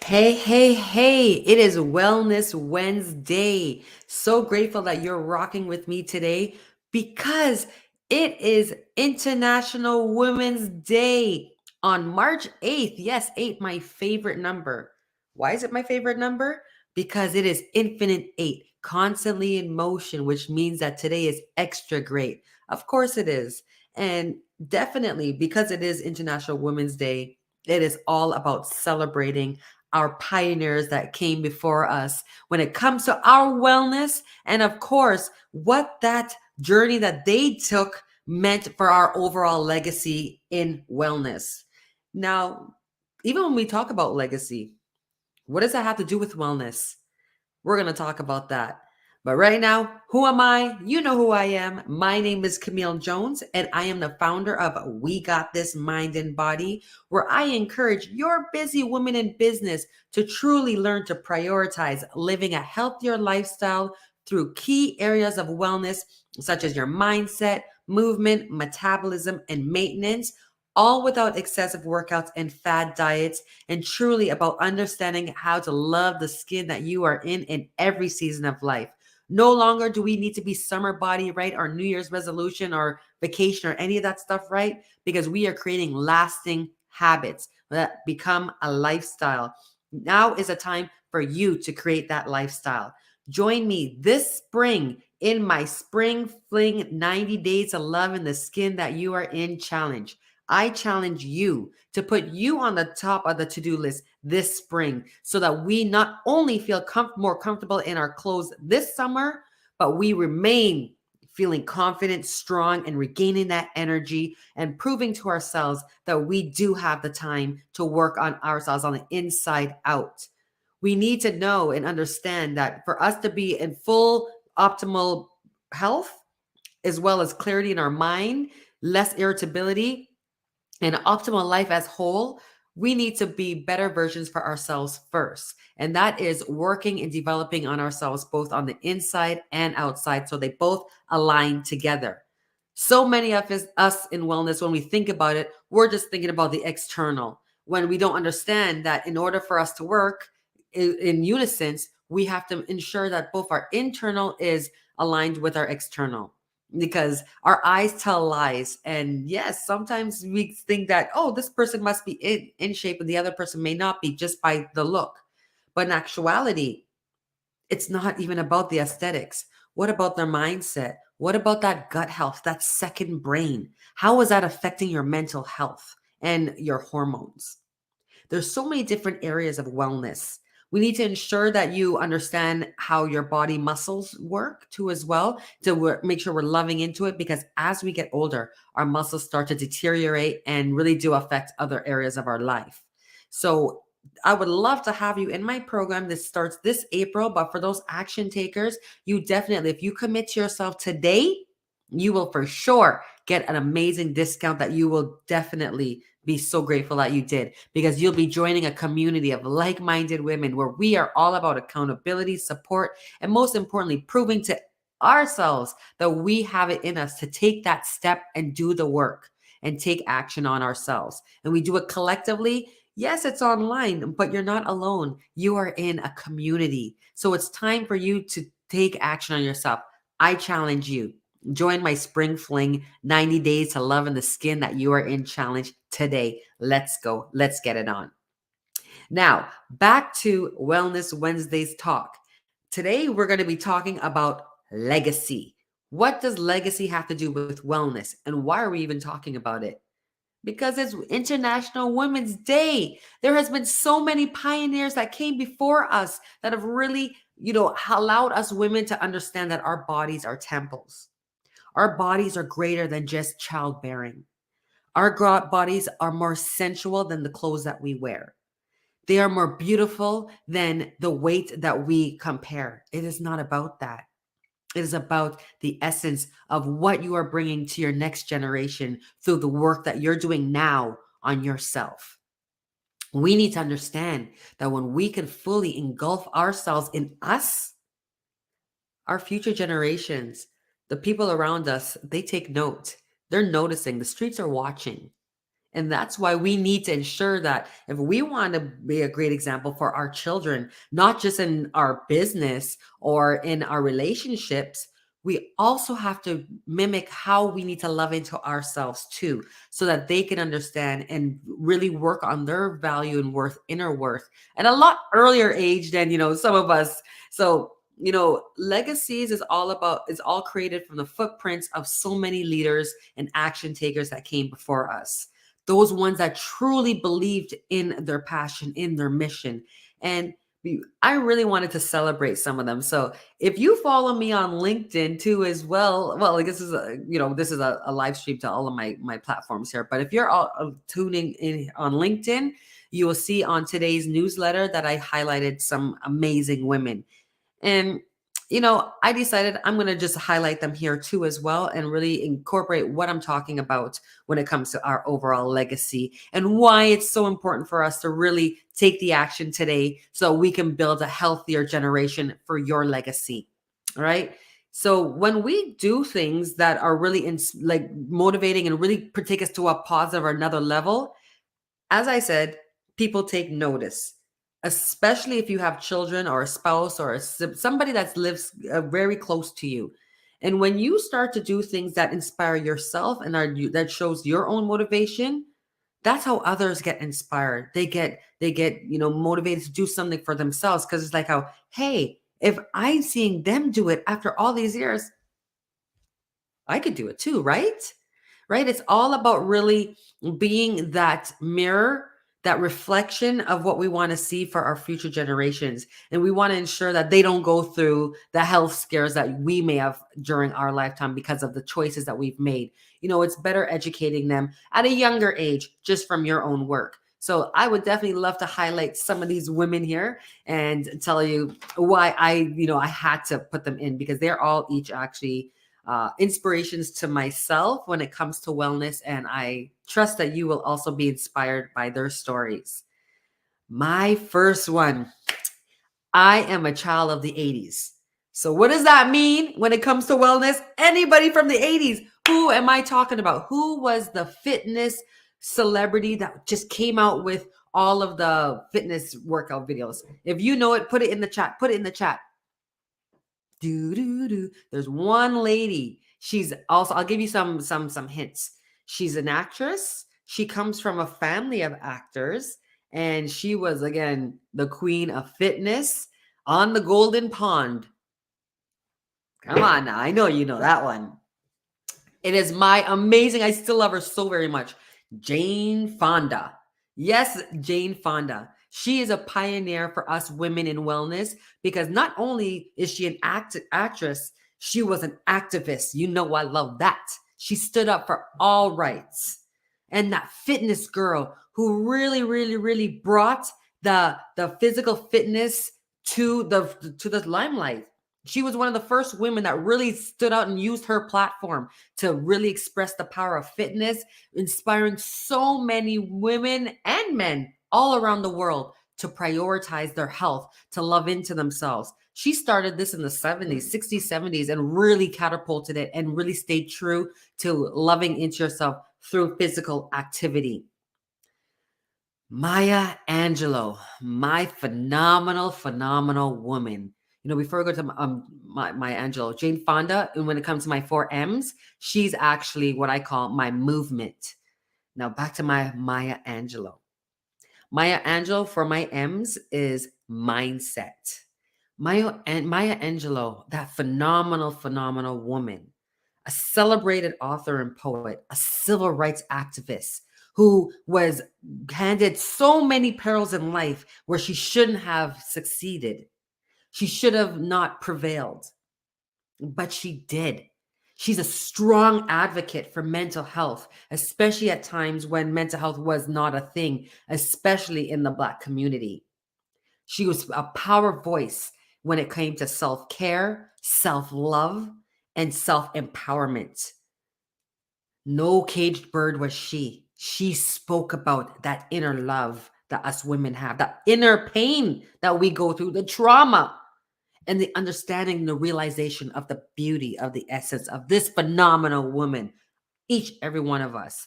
Hey, hey, hey, it is Wellness Wednesday. So grateful that you're rocking with me today because it is International Women's Day on March 8th. Yes, 8, my favorite number. Why is it my favorite number? Because it is infinite 8, constantly in motion, which means that today is extra great. Of course it is. And definitely because it is International Women's Day, it is all about celebrating our pioneers that came before us when it comes to our wellness, and of course what that journey that they took meant for our overall legacy in wellness. Now, even when we talk about legacy, what does that have to do with wellness? We're going to talk about that. But right now, who am I? You know who I am. My name is Camille Jones, and I am the founder of We Got This Mind and Body, where I encourage your busy women in business to truly learn to prioritize living a healthier lifestyle through key areas of wellness, such as your mindset, movement, metabolism, and maintenance, all without excessive workouts and fad diets, and truly about understanding how to love the skin that you are in every season of life. No longer do we need to be summer body, right? Or New Year's resolution or vacation or any of that stuff, right? Because we are creating lasting habits that become a lifestyle. Now is a time for you to create that lifestyle. Join me this spring in my Spring Fling 90 Days of Love in the Skin That You Are In challenge. I challenge you to put you on the top of the to-do list this spring so that we not only feel more comfortable in our clothes this summer, but we remain feeling confident, strong, and regaining that energy and proving to ourselves that we do have the time to work on ourselves on the inside out. We need to know and understand that for us to be in full optimal health, as well as clarity in our mind, less irritability, and optimal life as whole, we need to be better versions for ourselves first. And that is working and developing on ourselves both on the inside and outside so they both align together. So many of us in wellness, when we think about it, we're just thinking about the external. When we don't understand that in order for us to work in unison, we have to ensure that both our internal is aligned with our external, because our eyes tell lies. And yes, sometimes we think that, oh, this person must be in shape and the other person may not be just by the look. But in actuality, it's not even about the aesthetics. What about their mindset? What about that gut health, that second brain? How is that affecting your mental health and your hormones? There's so many different areas of wellness. We need to ensure that you understand how your body muscles work too, as well, to make sure we're loving into it, because as we get older, our muscles start to deteriorate and really do affect other areas of our life. So I would love to have you in my program. This starts this April, but for those action takers, you definitely, if you commit to yourself today, you will for sure get an amazing discount that you will definitely be so grateful that you did, because you'll be joining a community of like-minded women where we are all about accountability, support, and most importantly, proving to ourselves that we have it in us to take that step and do the work and take action on ourselves. And we do it collectively. Yes, it's online, but you're not alone. You are in a community. So it's time for you to take action on yourself. I challenge you. Join my Spring Fling 90 Days to Love in the Skin That You Are In challenge today. Let's go. Let's get it on. Now, back to Wellness Wednesday's talk. Today, we're going to be talking about legacy. What does legacy have to do with wellness? And why are we even talking about it? Because it's International Women's Day. There has been so many pioneers that came before us that have really, allowed us women to understand that our bodies are temples. Our bodies are greater than just childbearing. Our bodies are more sensual than the clothes that we wear. They are more beautiful than the weight that we compare. It is not about that. It is about the essence of what you are bringing to your next generation through the work that you're doing now on yourself. We need to understand that when we can fully engulf ourselves in us, our future generations, the people around us, they take note. They're noticing. The streets are watching. And that's why we need to ensure that if we want to be a great example for our children, not just in our business or in our relationships, we also have to mimic how we need to love into ourselves too, so that they can understand and really work on their value and worth, inner worth, at a lot earlier age than, some of us. So, legacies is all created from the footprints of so many leaders and action takers that came before us. Those ones that truly believed in their passion, in their mission. And I really wanted to celebrate some of them. So if you follow me on LinkedIn too as well, like this is a live stream to all of my platforms here. But if you're all tuning in on LinkedIn, you will see on today's newsletter that I highlighted some amazing women. And, I decided I'm going to just highlight them here too as well, and really incorporate what I'm talking about when it comes to our overall legacy and why it's so important for us to really take the action today so we can build a healthier generation for your legacy. All right. So when we do things that are really like motivating and really take us to a positive or another level, as I said, people take notice, especially if you have children or a spouse or somebody that lives very close to you. And when you start to do things that inspire yourself and that shows your own motivation, that's how others get inspired. They get motivated to do something for themselves, because it's like, how, hey, if I'm seeing them do it after all these years, I could do it too, right? Right? It's all about really being that mirror, that reflection of what we want to see for our future generations. And we want to ensure that they don't go through the health scares that we may have during our lifetime because of the choices that we've made. It's better educating them at a younger age just from your own work. So I would definitely love to highlight some of these women here and tell you why I had to put them in, because they're all each actually inspirations to myself when it comes to wellness. And I trust that you will also be inspired by their stories. My first one, I am a child of the 80s. So what does that mean when it comes to wellness? Anybody from the 80s? Who am I talking about? Who was the fitness celebrity that just came out with all of the fitness workout videos? If you know it, put it in the chat. Put it in the chat. There's one lady. She's also, I'll give you some hints. She's an actress. She comes from a family of actors, and she was, again, the queen of fitness on the Golden Pond. Come on now. I know you know that one. It is my amazing, I still love her so very much, Jane Fonda. Yes, Jane Fonda. She is a pioneer for us women in wellness, because not only is she an actress, she was an activist. I love that. She stood up for all rights. And that fitness girl who really, really, really brought the physical fitness to the limelight. She was one of the first women that really stood out and used her platform to really express the power of fitness, inspiring so many women and men all around the world to prioritize their health, to love into themselves. She started this in the 70s, 60s, 70s, and really catapulted it and really stayed true to loving into yourself through physical activity. Maya Angelou, my phenomenal woman. Before I go to my Angelou, Jane Fonda, and when it comes to my 4Ms, she's actually what I call my movement. Now back to my Maya Angelou. Maya Angelou for my M's is mindset. Maya Angelou, that phenomenal woman, a celebrated author and poet, a civil rights activist who was handed so many perils in life where she shouldn't have succeeded. She should have not prevailed, but she did. She's a strong advocate for mental health, especially at times when mental health was not a thing, especially in the Black community. She was a power voice when it came to self-care, self-love, and self-empowerment. No caged bird was she. She spoke about that inner love that us women have, that inner pain that we go through, the trauma, and the understanding, the realization of the beauty of the essence of this phenomenal woman, every one of us,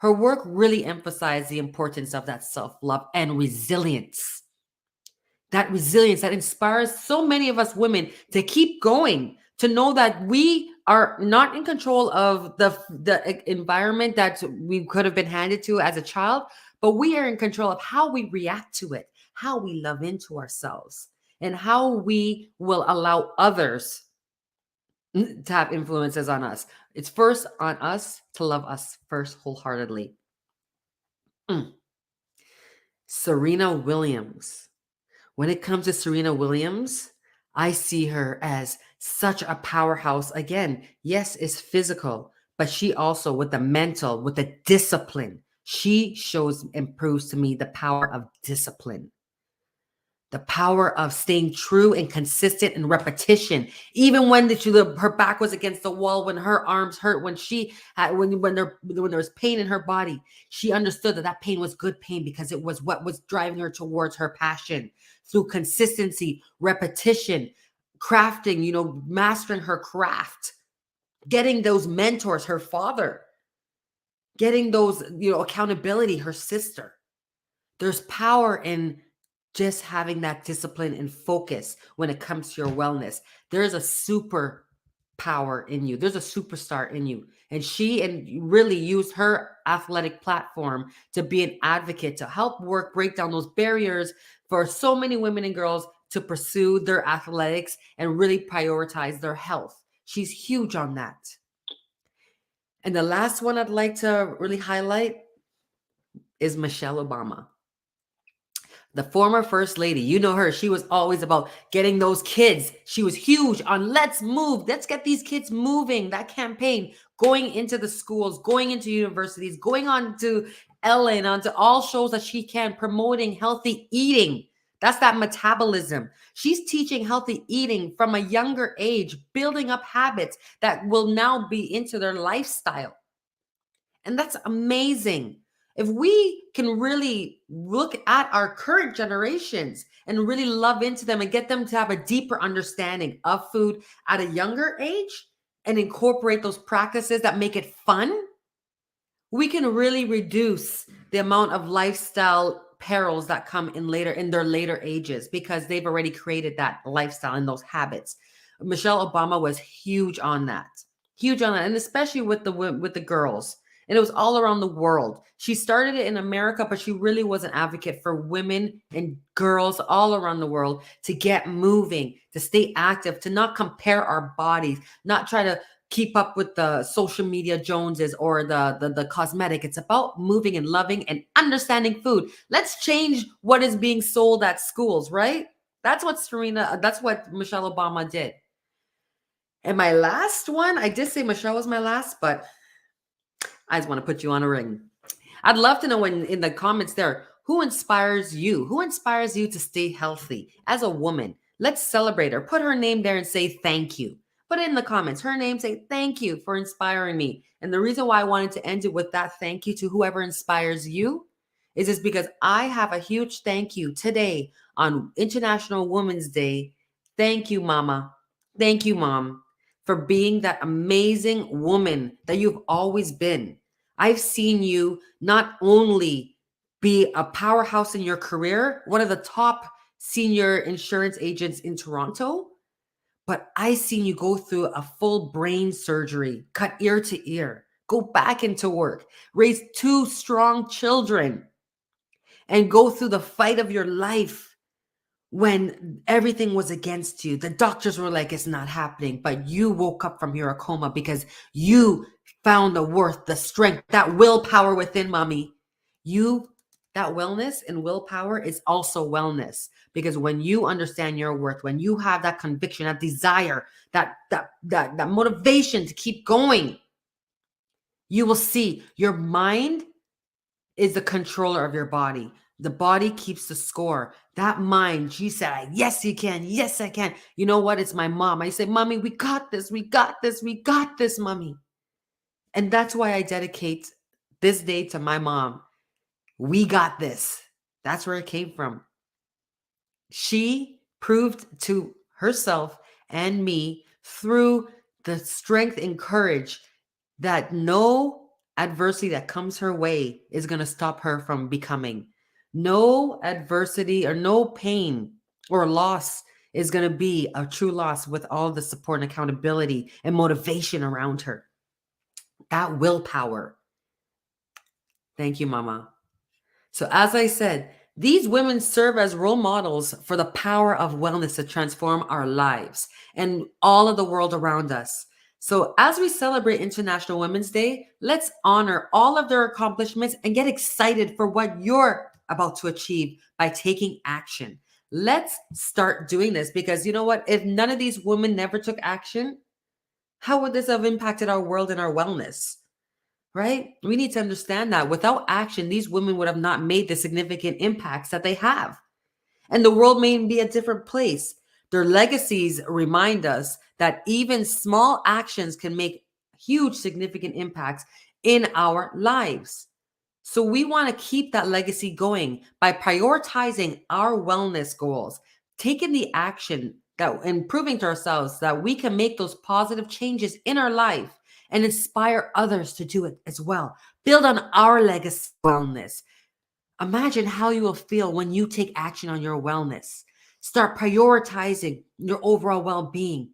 Her work really emphasized the importance of that self-love and resilience. That resilience that inspires so many of us women to keep going, to know that we are not in control of the environment that we could have been handed to as a child, but we are in control of how we react to it, how we love into ourselves, and how we will allow others to have influences on us. It's first on us to love us first wholeheartedly. Mm. Serena Williams. When it comes to Serena Williams, I see her as such a powerhouse. Again, yes, it's physical, but she also, with the mental, with the discipline, she shows and proves to me the power of discipline, the power of staying true and consistent and repetition. Even when her back was against the wall, when her arms hurt, when she had when there was pain in her body, she understood that that pain was good pain because it was what was driving her towards her passion through consistency, repetition, crafting, mastering her craft, getting those mentors, her father, getting those, accountability, her sister. There's power in just having that discipline and focus when it comes to your wellness. There's a super power in you. There's a superstar in you. And she really used her athletic platform to be an advocate, to help break down those barriers for so many women and girls to pursue their athletics and really prioritize their health. She's huge on that. And the last one I'd like to really highlight is Michelle Obama. The former first lady, you know her. She was always about getting those kids. She was huge on let's move. Let's get these kids moving. That campaign, going into the schools, going into universities, going on to Ellen, onto all shows that she can, promoting healthy eating. That's that metabolism. She's teaching healthy eating from a younger age, building up habits that will now be into their lifestyle. And that's amazing. If we can really look at our current generations and really love into them and get them to have a deeper understanding of food at a younger age and incorporate those practices that make it fun, we can really reduce the amount of lifestyle perils that come in their later ages because they've already created that lifestyle and those habits. Michelle Obama was huge on that. Huge on that, and especially with the girls. And it was all around the world. She started it in America, but she really was an advocate for women and girls all around the world to get moving, to stay active, to not compare our bodies, not try to keep up with the social media Joneses or the cosmetic. It's about moving and loving and understanding food. Let's change what is being sold at schools, right? That's what Michelle Obama did. And my last one, I did say Michelle was my last, but I just want to put you on a ring. I'd love to know in the comments there, who inspires you? Who inspires you to stay healthy as a woman? Let's celebrate her. Put her name there and say thank you. Put it in the comments. Her name, say thank you for inspiring me. And the reason why I wanted to end it with that thank you to whoever inspires you is just because I have a huge thank you today on International Women's Day. Thank you, Mama. Thank you, Mom, for being that amazing woman that you've always been. I've seen you not only be a powerhouse in your career, one of the top senior insurance agents in Toronto, but I seen you go through a full brain surgery, cut ear to ear, go back into work, raise 2 strong children, and go through the fight of your life when everything was against you. The doctors were like, it's not happening, but you woke up from your coma because you found the worth, the strength, that willpower within, mommy. That wellness and willpower is also wellness, because when you understand your worth, when you have that conviction, that desire, that motivation to keep going, you will see your mind is the controller of your body. The body keeps the score. That mind, she said, yes, you can. Yes, I can. You know what? It's my mom. I say, mommy, we got this. We got this. We got this, mommy. And that's why I dedicate this day to my mom. We got this. That's where it came from. She proved to herself and me through the strength and courage that no adversity that comes her way is going to stop her from becoming. No adversity or no pain or loss is going to be a true loss with all the support and accountability and motivation around her. That willpower. Thank you, Mama. So, as I said, these women serve as role models for the power of wellness to transform our lives and all of the world around us. So, as we celebrate International Women's Day, let's honor all of their accomplishments and get excited for what you're about to achieve by taking action. Let's start doing this because you know what? If none of these women never took action, how would this have impacted our world and our wellness? Right? We need to understand that without action, these women would have not made the significant impacts that they have. And the world may be a different place. Their legacies remind us that even small actions can make huge, significant impacts in our lives. So we want to keep that legacy going by prioritizing our wellness goals, taking the action that and proving to ourselves that we can make those positive changes in our life and inspire others to do it as well. Build on our legacy of wellness. Imagine how you will feel when you take action on your wellness. Start prioritizing your overall well-being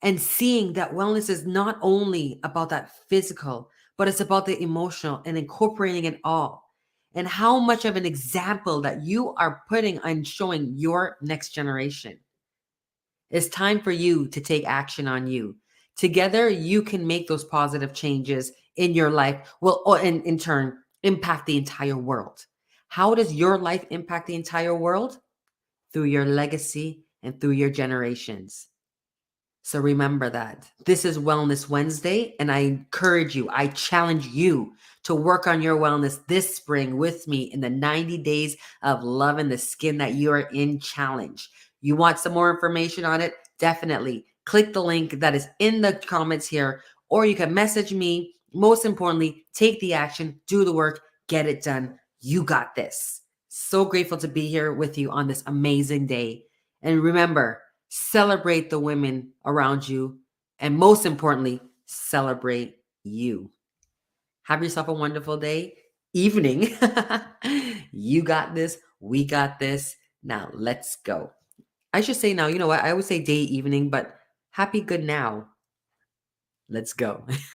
and seeing that wellness is not only about that physical, but it's about the emotional and incorporating it all. And how much of an example that you are putting and showing your next generation. It's time for you to take action on you. Together, you can make those positive changes in your life, will in turn impact the entire world. How does your life impact the entire world? Through your legacy and through your generations. So remember that. This is Wellness Wednesday, and I encourage you, I challenge you to work on your wellness this spring with me in the 90 days of loving the skin that you are in challenge. You want some more information on it? Definitely click the link that is in the comments here, or you can message me. Most importantly, take the action, do the work, get it done. You got this. So grateful to be here with you on this amazing day. And remember, celebrate the women around you, and most importantly, celebrate you. Have yourself a wonderful day, evening. You got this. We got this. Now let's go. I should say now, you know what? I would say day, evening, but happy good now. Let's go.